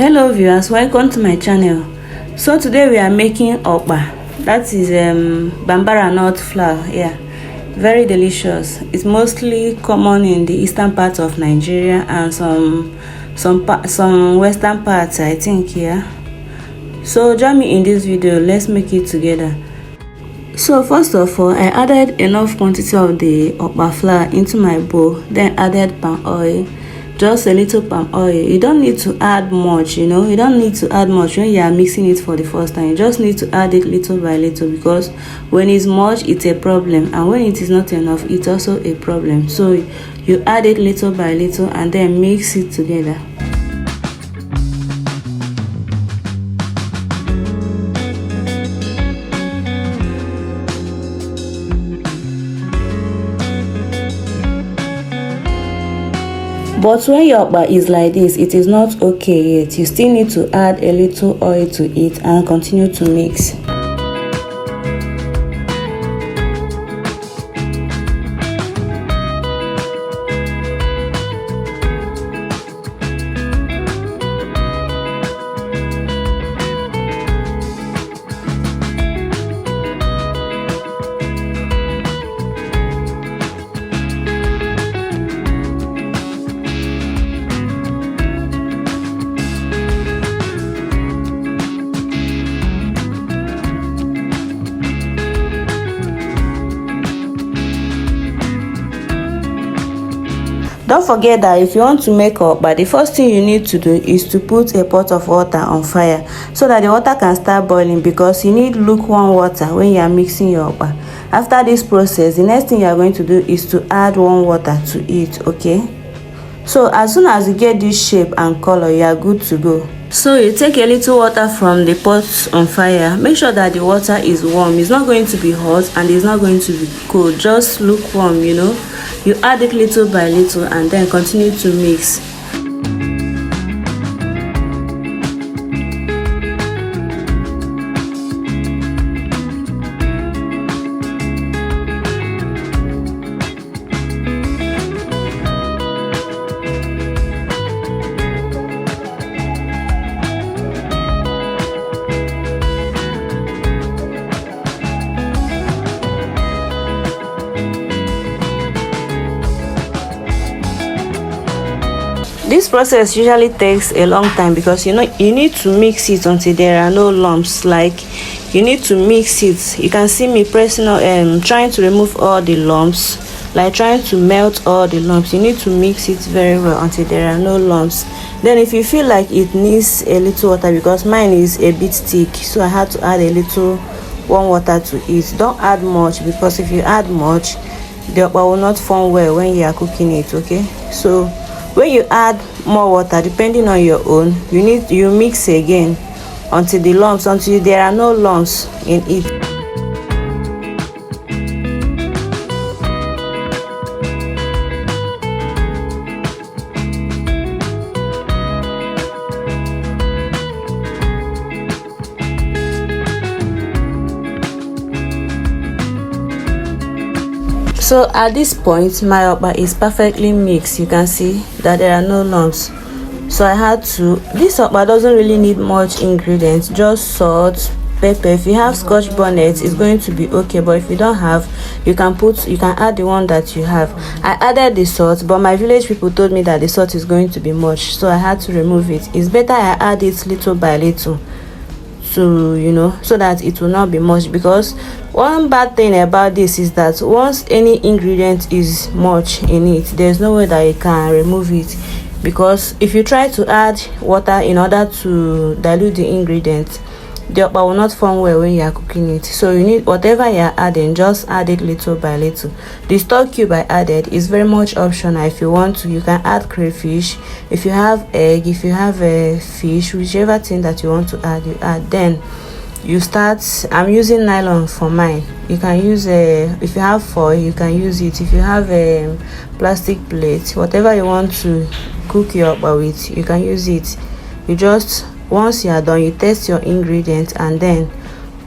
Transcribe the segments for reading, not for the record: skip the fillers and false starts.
Hello viewers, welcome to my channel. So today we are making okpa. That is Bambara nut flour. Yeah, very delicious. It's mostly common in the eastern part of Nigeria and some western parts, I think. Yeah, so join me in this video. Let's make it together. So first of all, I added enough quantity of the okpa flour into my bowl, then added palm oil. Just a little palm oil. You don't need to add much, you don't need to add much when you are mixing it for the first time. You just need to add it little by little, because when it's much, it's a problem, and when it is not enough, it's also a problem. So you add it little by little and then mix it together. But when your okpa is like this, it is not okay yet. You still need to add a little oil to it and continue to mix. Don't forget that if you want to make okpa, the first thing you need to do is to put a pot of water on fire so that the water can start boiling, because you need lukewarm water when you are mixing your okpa. After this process, the next thing you are going to do is to add warm water to it, okay? So as soon as you get this shape and color, you are good to go. So you take a little water from the pot on fire. Make sure that the water is warm. It's not going to be hot and it's not going to be cold, just lukewarm. You add it little by little and then continue to mix. This process usually takes a long time, because you need to mix it until there are no lumps. Like, you need to mix it. You can see me pressing on trying to remove all the lumps, like trying to melt all the lumps. You need to mix it very well until there are no lumps. Then if you feel like it needs a little water, because mine is a bit thick, so I had to add a little warm water to it. Don't add much, because if you add much, the okpa will not form well when you are cooking it, okay? So when you add more water, depending on your own, you mix again until there are no lumps in it. So at this point, my okpa is perfectly mixed. You can see that there are no lumps. So I had to. This okpa doesn't really need much ingredients, just salt, pepper. If you have scotch bonnet, it's going to be okay. But if you don't have, you can add the one that you have. I added the salt, but my village people told me that the salt is going to be much, so I had to remove it. It's better I add it little by little, so so that it will not be much. Because one bad thing about this is that once any ingredient is much in it, there's no way that you can remove it. Because if you try to add water in order to dilute the ingredients, the okpa will not form well when you are cooking it. So you need, whatever you are adding, just add it little by little. The stock cube I added is very much optional. If you want to, you can add crayfish. If you have egg, if you have a fish, whichever thing that you want to add, you add. Then you start. I'm using nylon for mine. You can use if you have foil, you can use it. If you have a plastic plate, whatever you want to cook your okpa with, you can use it. You just, once you are done, you test your ingredients and then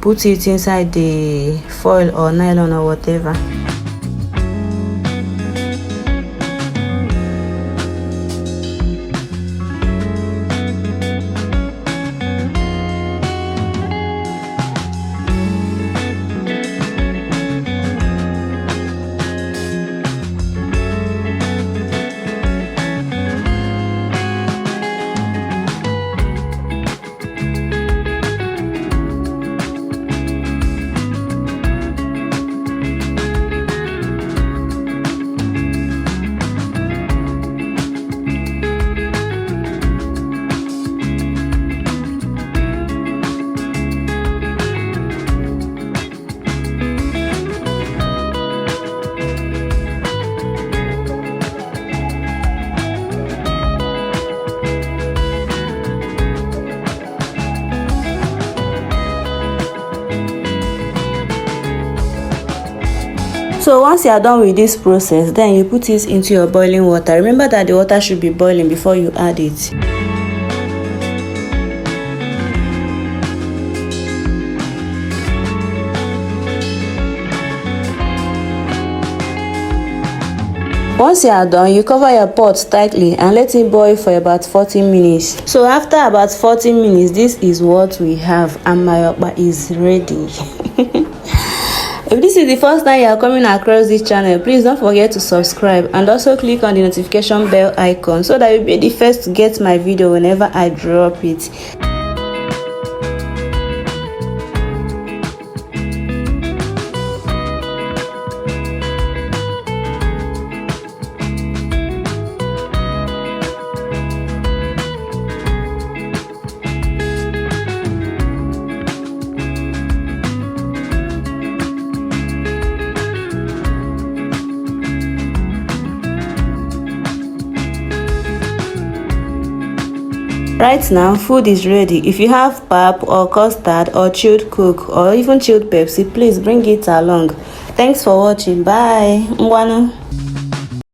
put it inside the foil or nylon or whatever. So once you are done with this process, then you put it into your boiling water. Remember that the water should be boiling before you add it. Once you are done, you cover your pot tightly and let it boil for about 40 minutes. So after about 40 minutes, this is what we have, and my okpa is ready. If this is the first time you are coming across this channel, please don't forget to subscribe and also click on the notification bell icon so that you'll be the first to get my video whenever I drop it. Right now, food is ready. If you have pap or custard or chilled coke or even chilled Pepsi, please bring it along. Thanks for watching. Bye. Mwanu.